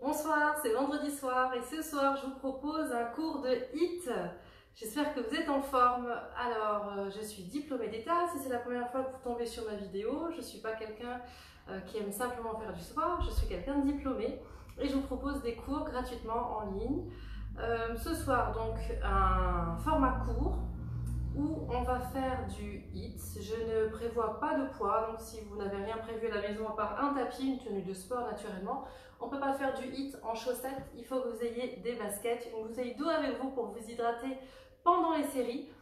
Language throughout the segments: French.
Bonsoir, c'est vendredi soir et ce soir je vous propose un cours de HIIT. J'espère que vous êtes en forme. Alors, je suis diplômée d'État. Si c'est la première fois que vous tombez sur ma vidéo, je ne suis pas quelqu'un qui aime simplement faire du sport, je suis quelqu'un de diplômé et je vous propose des cours gratuitement en ligne. Ce soir, donc, un format court où on va faire du HIIT. Je ne prévois pas de poids, donc si vous n'avez rien prévu à la maison à part un tapis, une tenue de sport naturellement, on ne peut pas faire du HIIT en chaussettes, il faut que vous ayez des baskets, une bouteille d'eau avec vous pour vous hydrater pendant les séries.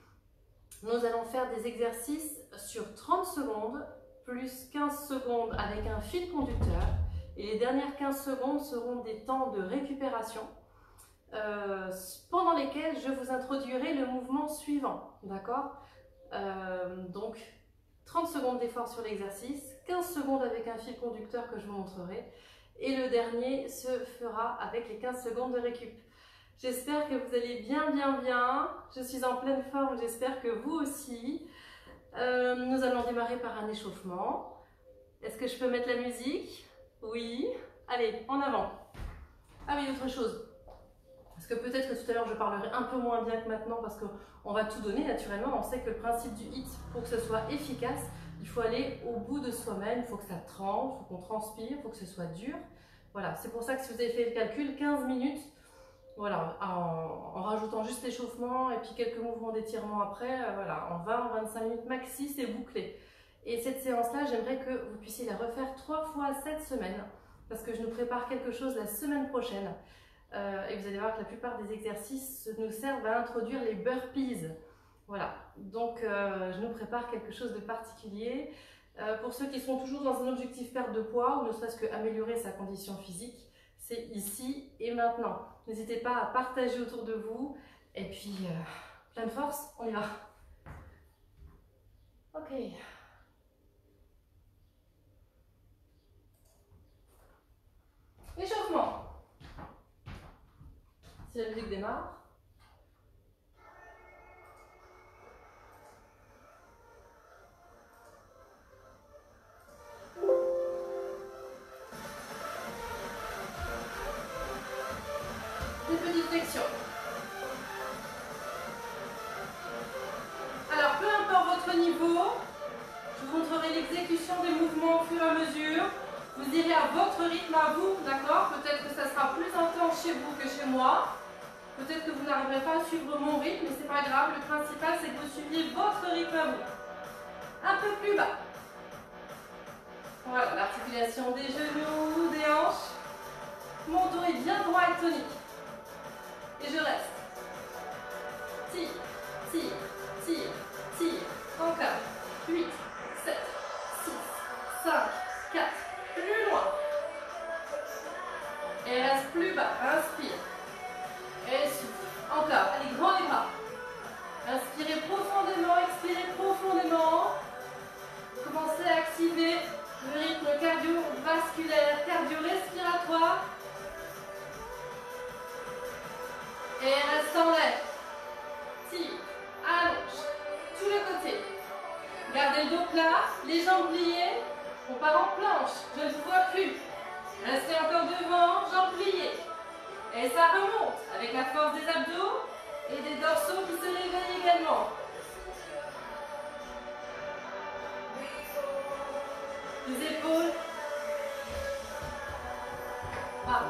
Nous allons faire des exercices sur 30 secondes, plus 15 secondes avec un fil conducteur, et les dernières 15 secondes seront des temps de récupération. Pendant lesquels je vous introduirai le mouvement suivant, d'accord? Donc 30 secondes d'effort sur l'exercice, 15 secondes avec un fil conducteur que je vous montrerai, et le dernier se fera avec les 15 secondes de récup. J'espère que vous allez bien, je suis en pleine forme, j'espère que vous aussi. Nous allons démarrer par un échauffement. Est-ce que je peux mettre la musique? Oui. Allez, en avant. Ah oui, autre chose. Parce que peut-être que tout à l'heure je parlerai un peu moins bien que maintenant parce qu'on va tout donner naturellement. On sait que le principe du HIIT, pour que ce soit efficace, il faut aller au bout de soi-même, il faut que ça tremble, il faut qu'on transpire, il faut que ce soit dur. Voilà, c'est pour ça que si vous avez fait le calcul, 15 minutes, voilà, en rajoutant juste l'échauffement et puis quelques mouvements d'étirement après, voilà, en 20-25 minutes maxi, c'est bouclé. Et cette séance-là, j'aimerais que vous puissiez la refaire 3 fois cette semaine parce que je nous prépare quelque chose la semaine prochaine. Et vous allez voir que la plupart des exercices nous servent à introduire les burpees. Voilà, donc je nous prépare quelque chose de particulier. Pour ceux qui sont toujours dans un objectif perte de poids ou ne serait-ce qu'améliorer sa condition physique, c'est ici et maintenant. N'hésitez pas à partager autour de vous et puis plein de force, on y va. Ok. Échauffement. Si la musique démarre. Des petites flexions. Alors, peu importe votre niveau, je vous montrerai l'exécution des mouvements au fur et à mesure. Vous irez à votre rythme à vous, d'accord? Peut-être que ça sera plus intense chez vous que chez moi. Peut-être que vous n'arriverez pas à suivre mon rythme, mais c'est pas grave. Le principal, c'est que vous suiviez votre rythme à vous. Un peu plus bas. Voilà, l'articulation des genoux, des hanches. Mon dos est bien droit et tonique. Et je reste. Tire, tire, tire, tire. Encore. 8, 7, 6, 5, 4. Plus loin. Et reste plus bas. Inspire. Et souffle. Encore. Allez, grand les bras. Inspirez profondément, expirez profondément. Commencez à activer le rythme cardiovasculaire, cardio-respiratoire. Et reste en l'air. Tire, allonge, tous les côtés. Gardez le dos plat, les jambes pliées. On part en planche, je ne vous vois plus. Restez encore devant, jambes pliées. Et ça remonte avec la force des abdos et des dorsaux qui se réveillent également. Les épaules. Bam,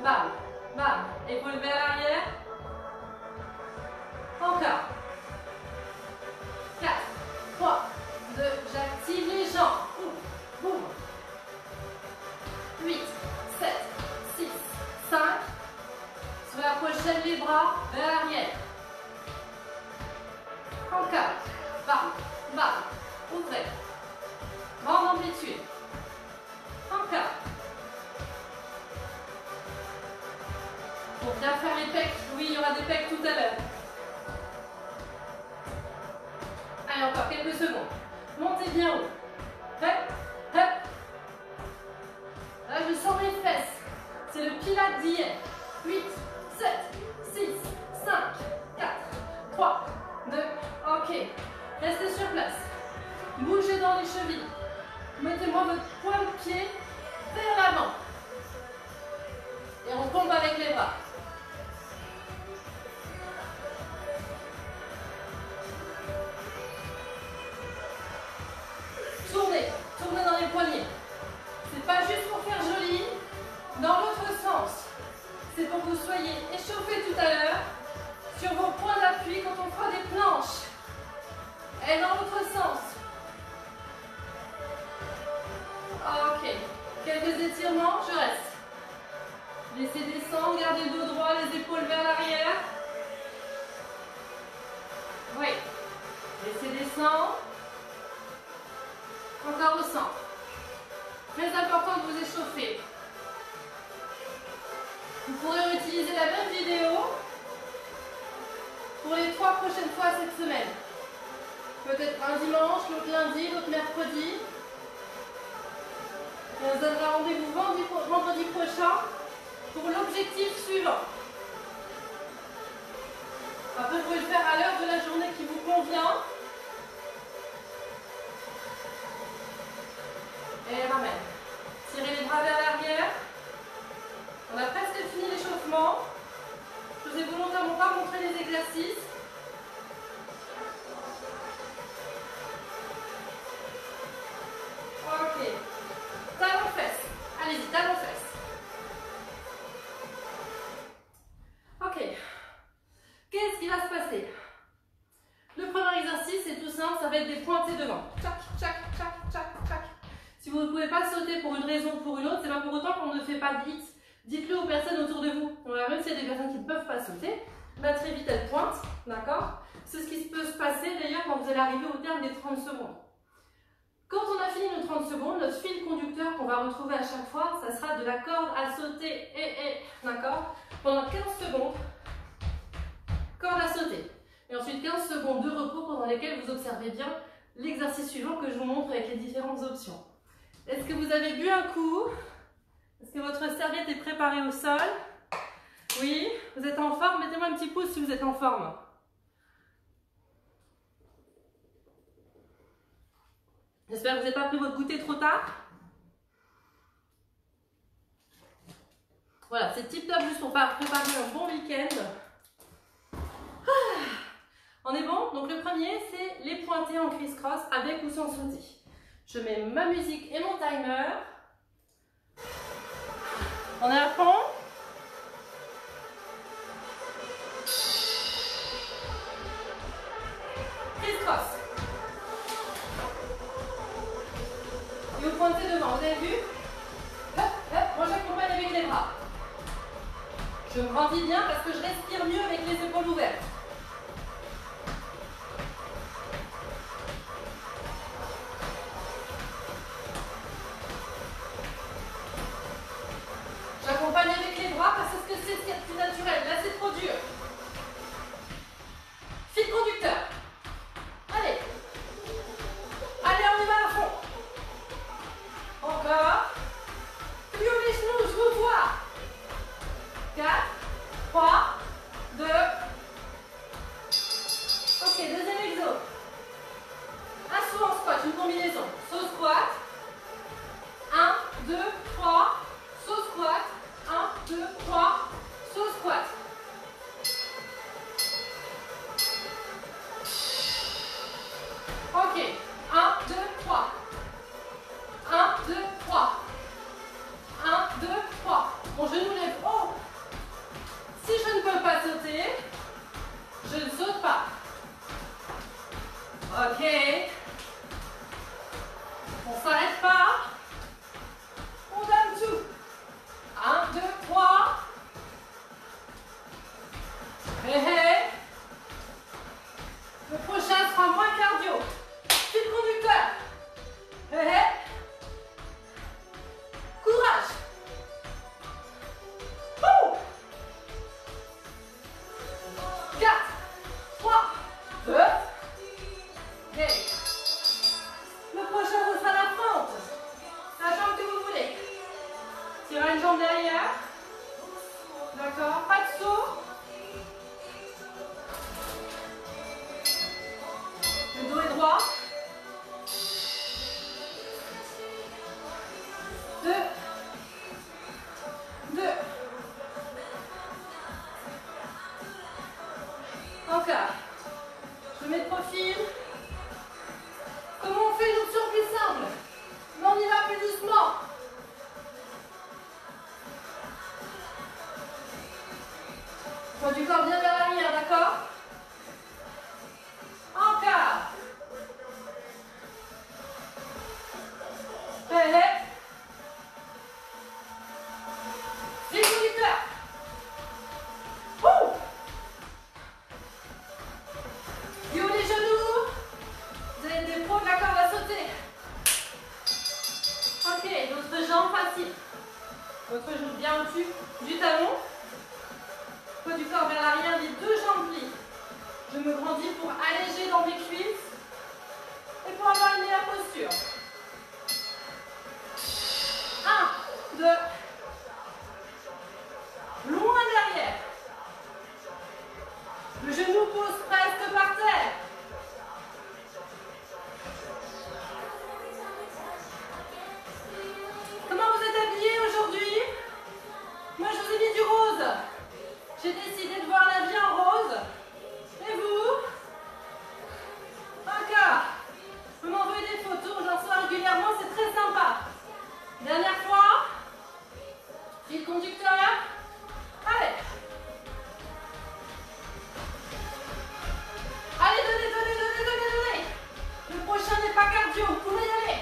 bam, bam. Épaules vers l'arrière. Encore. 4, 3, 2, j'active les jambes. Ouvre, ouvre. 8, 7, 6, 5. Sur la prochaine, les bras vers l'arrière. Encore. Bam, bam. Ouvrez. Grande amplitude. Encore. Pour bien faire les pecs. Oui, il y aura des pecs tout à l'heure. Allez, encore quelques secondes. Montez bien haut. Hop, hop. Là, je sens mes fesses. C'est le pilate d'hier. 8, 7, 6, 5, 4, 3, 2, ok. Restez sur place. Bougez dans les chevilles. Mettez-moi votre poing de pied vers l'avant. Et on va juste pour faire joli dans l'autre sens. C'est pour que vous soyez échauffés tout à l'heure sur vos points d'appui quand on fera des planches. Et dans l'autre sens. Ok. Quelques étirements, je reste. Laissez descendre, gardez le dos droit, les épaules vers l'arrière. Oui. Laissez descendre. Encore au centre. Très important de vous échauffer. Vous pourrez utiliser la même vidéo pour les 3 prochaines fois cette semaine. Peut-être un dimanche, l'autre lundi, l'autre mercredi. Et on se donnera rendez-vous vendredi prochain pour l'objectif suivant. Après, vous pouvez le faire à l'heure de la journée qui vous convient. Et ramène. Tirez les bras vers l'arrière. On a presque fini l'échauffement. Je vous ai volontairement pas montré les exercices. Ok. Talons fesses. Allez-y, talons fesses. Ok. Qu'est-ce qui va se passer? Le premier exercice, c'est tout simple, ça va être des pointées devant. Tchac, tchac, tchac, tchac, tchac. Si vous ne pouvez pas sauter pour une raison ou pour une autre, c'est pas pour autant qu'on ne fait pas de hit. Dites-le aux personnes autour de vous. Même s'il y a des personnes qui ne peuvent pas sauter, bah, très vite elles pointent, d'accord? C'est ce qui peut se passer d'ailleurs quand vous allez arriver au terme des 30 secondes. Quand on a fini nos 30 secondes, notre fil conducteur qu'on va retrouver à chaque fois, ça sera de la corde à sauter, d'accord? Pendant 15 secondes, corde à sauter. Et ensuite 15 secondes de repos pendant lesquelles vous observez bien l'exercice suivant que je vous montre avec les différentes options. Est-ce que vous avez bu un coup? Est-ce que votre serviette est préparée au sol? Oui? Vous êtes en forme? Mettez-moi un petit pouce si vous êtes en forme. J'espère que vous n'avez pas pris votre goûter trop tard. Voilà, c'est tip top juste pour préparer un bon week-end. On est bon? Donc le premier, c'est les pointés en criss-cross avec ou sans sauter. Je mets ma musique et mon timer. On est à fond? Criss-cross. Et vous pointez devant, vous avez vu? Hop, hop, moi j'accompagne avec les bras. Je me grandis bien parce que je respire mieux avec les épaules ouvertes. J'accompagne avec les bras parce que c'est ce qui est plus naturel. Là, c'est trop dur. Fil conducteur. Allez. Allez, on y va à fond. Encore. Plus haut les genoux, je vous vois. 4, 3, 2. Ok, deuxième exo. Un saut en squat, une combinaison. Saut squat. 1, 2, 3. Saut squat. 1, 2, 3. Saut squat. Ok. 1, 2, 3. 1, 2, 3. 1, 2, 3. Mon genou lève haut. Si je ne peux pas sauter, je ne saute pas. Ok. On ne s'arrête pas. On donne tout. 1, 2, 3. Hé hé. Le prochain sera moins cardio. Fil conducteur. Hé hé. Courage. Ouh. 4, 3, 2. Ok. Le prochain, ce sera la fente. La jambe que vous voulez. Tirez une jambe derrière. D'accord. Pas de saut. Le dos est droit. 2. 2. Encore. Je mets de profil. Comment on fait une option plus simple? Mais on y va plus doucement. bien au-dessus du talon. Poids du corps vers l'arrière, les deux jambes plient. Je me grandis pour alléger dans mes cuisses et pour avoir une meilleure posture. 1, 2. Loin derrière. Le genou pose presque par terre. Comment vous êtes habillés aujourd'hui? Moi, je vous ai mis du rose. J'ai décidé de voir la vie en rose. Et vous? Encore. Vous m'envoyez des photos, j'en reçois régulièrement, c'est très sympa. Dernière fois. Fil conducteur. Allez. Allez, donnez. Le prochain n'est pas cardio, vous pouvez y aller.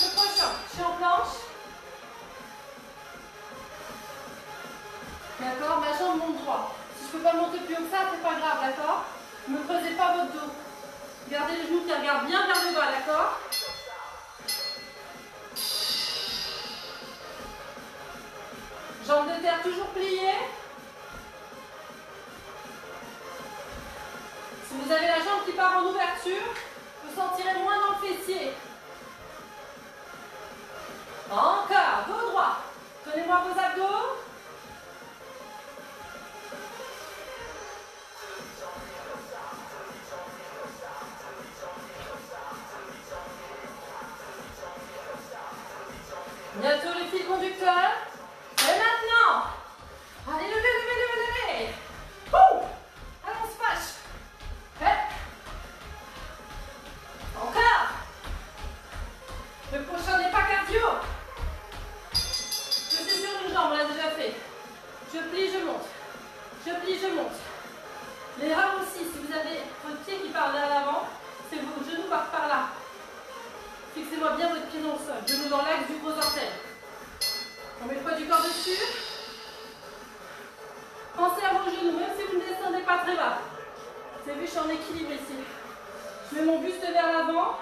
Le prochain, je suis en planche. D'accord, ma jambe monte droit. Si je ne peux pas monter plus haut que ça, c'est pas grave, d'accord? Ne creusez pas votre dos. Gardez les genoux qui regardent bien vers le bas, d'accord? Jambes de terre toujours pliées. Si vous avez la jambe qui part en ouverture, vous sentirez moins dans le fessier. Encore, dos droit. Tenez-moi vos abdos. Bientôt le fil conducteur. Et maintenant. Allez, levez. Ouh. Allez, on se fâche. Encore. Le prochain n'est pas cardio. Je suis sur une jambe, on l'a déjà fait. Je plie, je monte. Je plie, je monte. L'erreur aussi, si vous avez votre pied qui part vers l'avant, c'est que vos genoux partent par là. Fixez-moi bien votre pied dans le sol. Genou dans l'axe du gros orteil. On met le poids du corps dessus. Pensez à vos genoux, même si vous ne descendez pas très bas. Vous avez vu, je suis en équilibre ici. Je mets mon buste vers l'avant.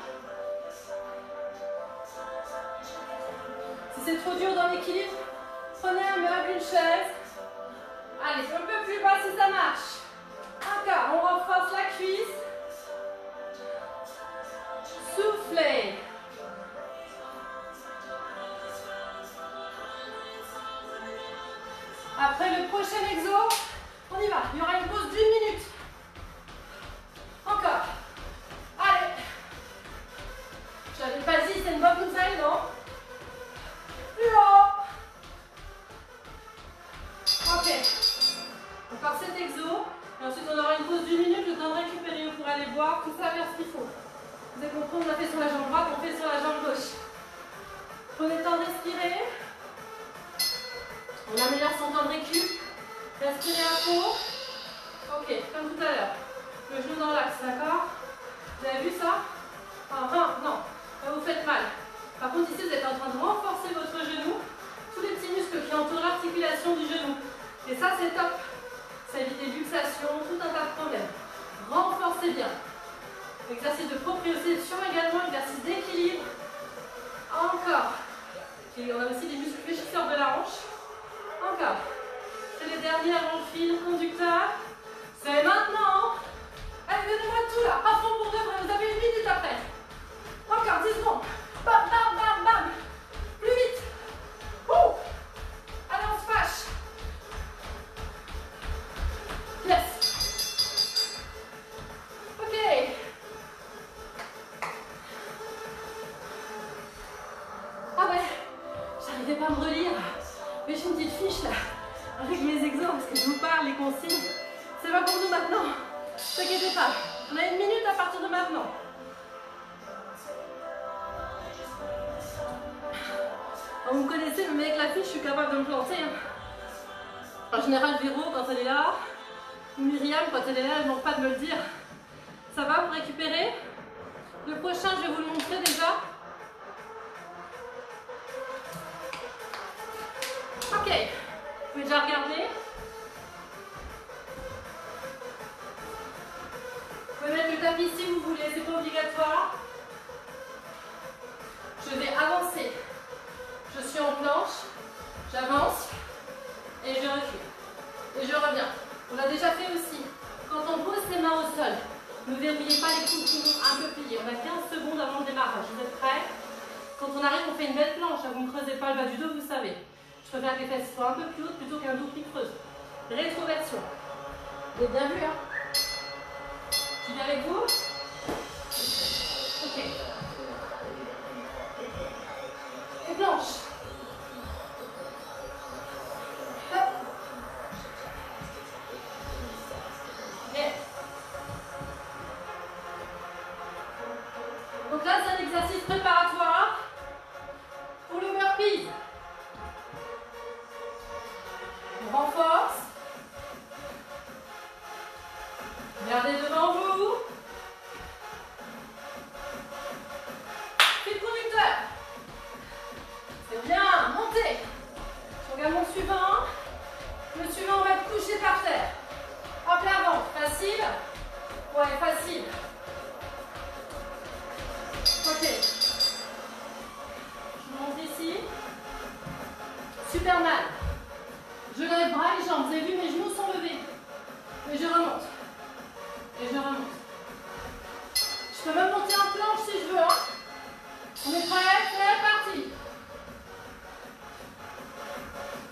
Si c'est trop dur dans l'équilibre, prenez un meuble, une chaise. Allez, un peu plus bas si ça marche. Encore, on renforce la cuisse. Soufflez. Après le prochain exo, on y va. Il y aura une pause d'1 minute. Encore. Allez. Je n'avais pas dit, c'est une bonne nouvelle, non? Plus haut. Ok. Encore cet exo. Et ensuite, on aura une pause d'1 minute, le temps de récupérer. On pourra aller boire, tout ça vers ce qu'il faut. Vous avez compris, on a fait sur la jambe droite, on fait sur la jambe gauche. Prenez le temps de respirer. On améliore son temps de récup. Respirez à fond. Ok, comme tout à l'heure. Le genou dans l'axe, d'accord? Vous avez vu ça? Non, là vous faites mal. Par contre, ici, vous êtes en train de renforcer votre genou. Tous les petits muscles qui entourent l'articulation du genou. Et ça, c'est top. Ça évite des luxations, tout un tas de problèmes. Renforcez bien. Exercice de proprioception également, exercice d'équilibre. Encore. Et on a aussi des muscles fléchisseurs de la hanche. Encore. C'est les derniers avant le fil conducteur. C'est maintenant. Allez, donnez-moi tout là. À fond pour de vrai. Vous avez 1 minute après. Encore 10 secondes. Bam, bam, bam, bam. Plus vite. Ouh. Allez, on se fâche. Yes. Ok. Ah ouais. J'arrivais pas à me relire. Mais j'ai une petite fiche là, avec mes exos, parce que je vous parle, les consignes. Ça va pour nous maintenant. Ne vous inquiétez pas. On a 1 minute à partir de maintenant. Vous me connaissez, mais avec la fiche, je suis capable de me planter. En général, Véro, quand elle est là, ou Myriam, quand elle est là, elle ne manque pas de me le dire. Ça va, vous récupérez? Le prochain, je vais vous le montrer déjà. Ok, vous pouvez déjà regarder. Vous pouvez mettre le tapis si vous voulez, c'est pas obligatoire. Je vais avancer on arrive, on fait une belle planche. Vous ne creusez pas le bas du dos, vous savez. Je préfère que les fesses soient un peu plus hautes plutôt qu'un dos qui creuse. Rétroversion. Vous avez bien vu, hein? Je viens avec vous? Ok. Et planche. Hop. Bien. Donc là, c'est un exercice préparatoire pour le burpee. On renforce. Regardez devant vous. Fil conducteur. C'est bien. Montez. Je regarde mon suivant. Le suivant, on va être couché par terre. Hop, l'avant. Facile? Ouais, facile. Ok. Je monte ici. Superman. Je lève bras et jambes. Vous avez vu, mes genoux sont levés. Et je remonte. Et je remonte. Je peux même monter en planche si je veux. Hein. On est prêt? C'est parti.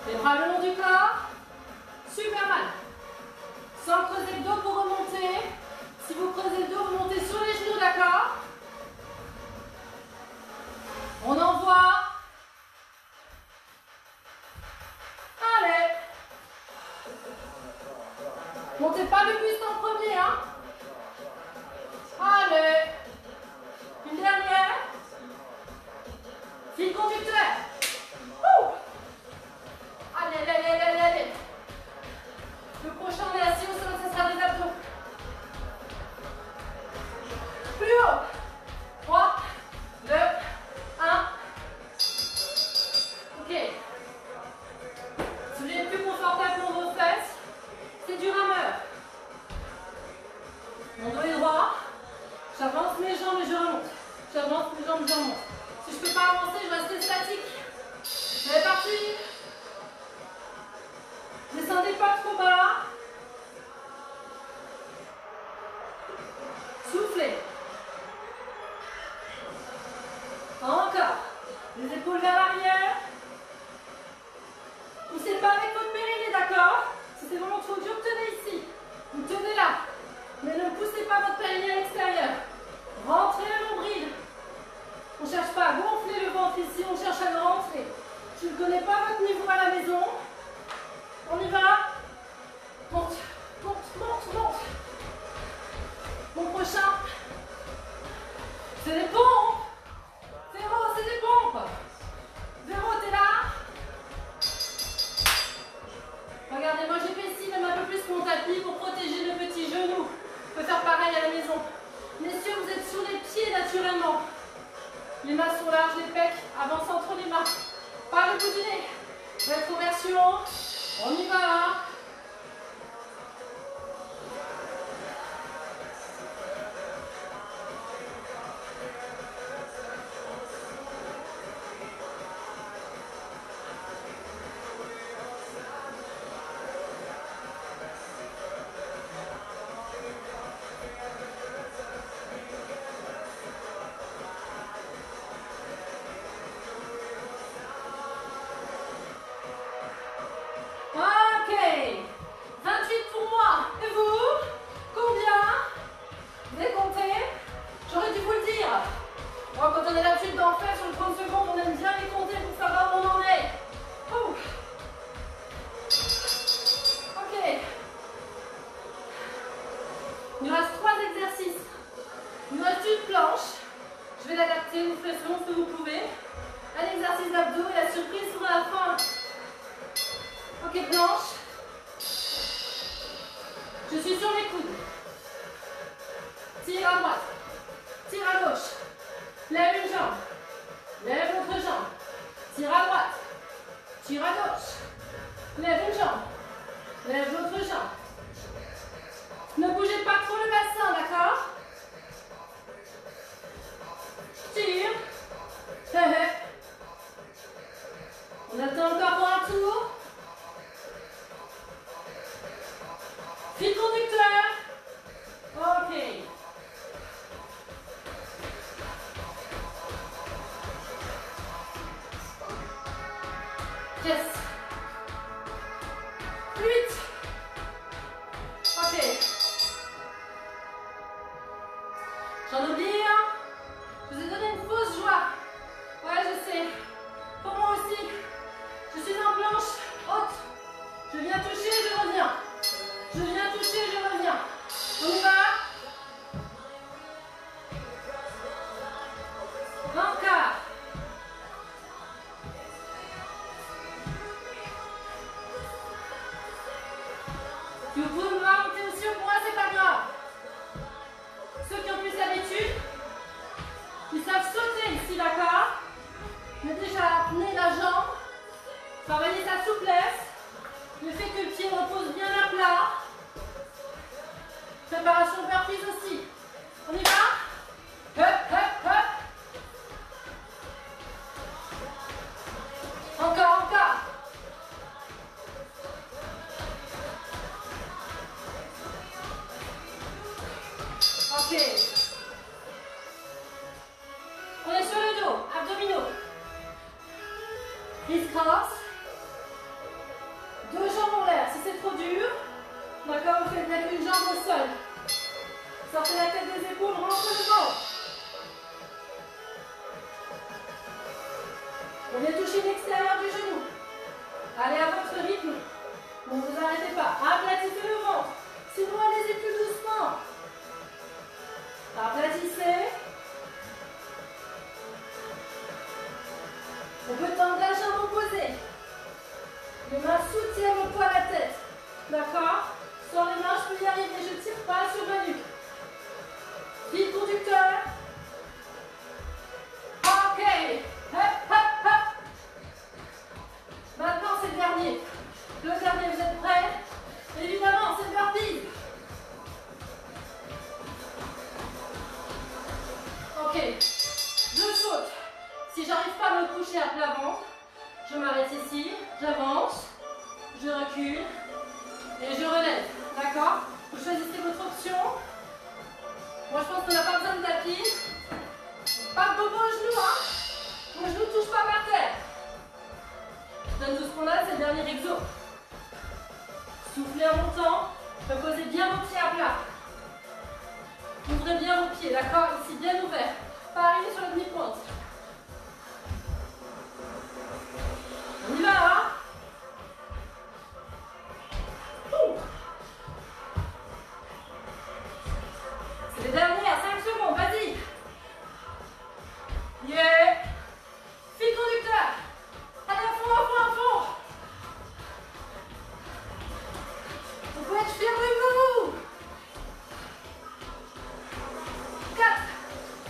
Les bras le long du corps. Superman. Sans creuser le dos pour remonter. Si vous creusez le dos, vous montez sur les genoux, d'accord? On envoie. Allez. Montez pas le buste en premier, hein. Allez. Une dernière. Fil conducteur. Ouh. Allez, allez, allez, allez, allez. Le prochain, on est assis au sol, ça sera des abdos. Plus haut. 3, 2, 1. Ok. Si vous êtes plus confortable pour vos fesses, c'est du rameur. Mon dos est droit. J'avance mes jambes et je remonte. J'avance mes jambes et je remonte. Si je ne peux pas avancer, je reste statique. C'est parti. Descendez pas trop bas. Soufflez. Encore. Les épaules vers l'arrière. Poussez pas avec votre périnée, d'accord? Si c'est vraiment trop dur, tenez ici. Vous tenez là. Mais ne poussez pas votre périnée à l'extérieur. Rentrez le nombril. On ne cherche pas à gonfler le ventre ici, on cherche à le rentrer. Je ne connais pas votre niveau à la maison. On y va. Monte, monte, monte, monte. Mon prochain, c'est des pompes. Véro, c'est des pompes. Véro, t'es là? Regardez, moi j'épaissis même un peu plus mon tapis pour protéger le petit genou. On peut faire pareil à la maison. Messieurs, vous êtes sur les pieds naturellement. Les mains sont larges, les pecs avancent entre les mains. Pas le bout du nez. Rétroversion. On y va. Yes. 8. Ok. J'en oublie un. Je vous ai donné une fausse joie. Ouais, je sais. Pour moi aussi. Je suis en planche haute. Je viens toucher, je reviens. Je viens toucher, je reviens. On y va. Encore. Si vous pouvez me voir monter aussi haut, pour moi, c'est pas grave. Ceux qui ont plus l'habitude, ils savent sauter ici, d'accord? Mais déjà, tenez la jambe. Travaillez sa souplesse. Le fait que le pied repose bien à plat. Préparation burpees aussi. On y va? Hop, hop, hop. Encore, encore. Ok. On est sur le dos, abdominaux. Criss-cross. Deux jambes en l'air. Si c'est trop dur, d'accord, vous faites mettre une jambe au sol. Sortez la tête des épaules, rentrez le ventre. Vous venez toucher l'extérieur du genou. Allez à votre rythme. Ne vous arrêtez pas. Aplatissez le ventre. Sinon, allez-y plus doucement. Aplatissez. On peut tendre la jambe opposée. Les mains soutiennent le poids à la tête. D'accord? Sur les mains, je peux y arriver. Je ne tire pas sur ma nuque. Fil conducteur. Ok. Hop, hop, hop. Maintenant, c'est le dernier. Le dernier, vous êtes prêts? Évidemment, c'est le burpee. Ok. Je saute. Si j'arrive pas à me coucher à plat ventre, je m'arrête ici, j'avance, je recule et je relève. D'accord? Vous choisissez votre option. Moi, je pense qu'on n'a pas besoin de tapis. Pas de bobo au genou, hein? Vos genoux ne touchent pas par terre. Je donne tout ce qu'on a, c'est le dernier exo. Soufflez en montant. Reposez bien vos pieds à plat. Ouvrez bien vos pieds, d'accord? Ici, bien ouvert. Pas arriver sur la demi-pointe. On y va, hein? C'est les dernières, 5 secondes, vas-y. Yeah. Fil conducteur. Allez, à fond, à fond, à fond. Vous pouvez être fiers de vous. 4,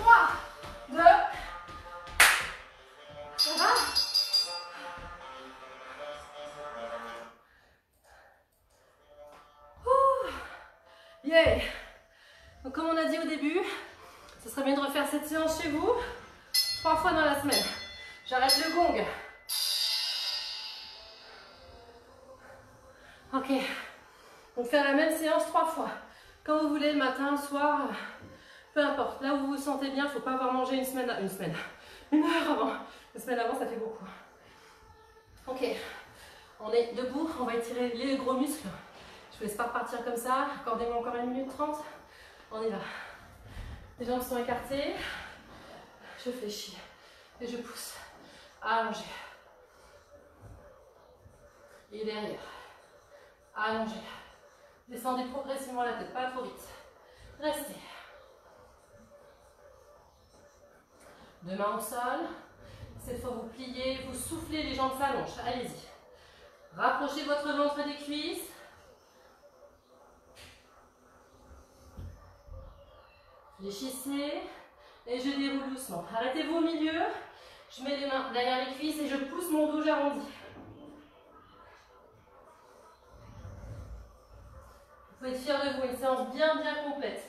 3, 2. Ça va? Yeah. Donc comme on a dit au début, ce serait bien de refaire cette séance chez vous 3 fois dans la semaine. J'arrête le gong. Ok. Donc faire la même séance 3 fois. Quand vous voulez, le matin, le soir, peu importe. Là où vous vous sentez bien, il ne faut pas avoir mangé une heure avant. Une semaine avant, ça fait beaucoup. Ok. On est debout, on va étirer les gros muscles. Je vous laisse pas repartir comme ça. Accordez-moi encore 1 minute 30. On y va. Les jambes sont écartées. Je fléchis. Et je pousse. Allongé. Et derrière. Allongé. Descendez progressivement la tête, pas trop vite. Restez. 2 mains au sol. Cette fois, vous pliez, vous soufflez, les jambes s'allongent. Allez-y. Rapprochez votre ventre des cuisses. Fléchissez et je déroule doucement. Arrêtez-vous au milieu. Je mets les mains derrière les cuisses et je pousse mon dos, j'arrondis. Vous pouvez être fiers de vous, une séance bien complète.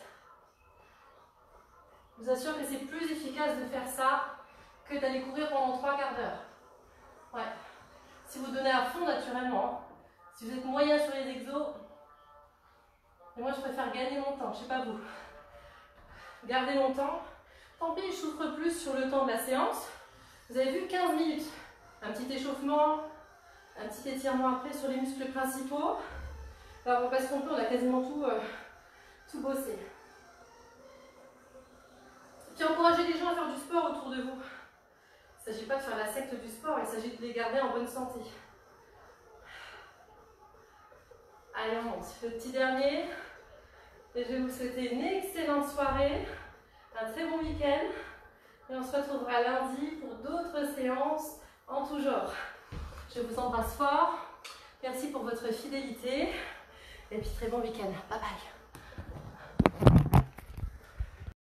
Je vous assure que c'est plus efficace de faire ça que d'aller courir pendant 3 quarts d'heure. Ouais. Si vous donnez à fond naturellement, si vous êtes moyen sur les exos, et moi je préfère gagner mon temps, je sais pas vous. Gardez mon temps. Tant pis, je souffre plus sur le temps de la séance. Vous avez vu 15 minutes. Un petit échauffement, Un petit étirement après sur les muscles principaux. Alors parce qu'on peut, on a quasiment tout bossé. Puis encouragez les gens à faire du sport autour de vous. Il ne s'agit pas de faire la secte du sport, il s'agit de les garder en bonne santé. Allez, on monte. Le petit dernier. Et je vais vous souhaiter une excellente soirée, un très bon week-end. Et on se retrouvera lundi pour d'autres séances en tout genre. Je vous embrasse fort. Merci pour votre fidélité. Et puis très bon week-end. Bye bye.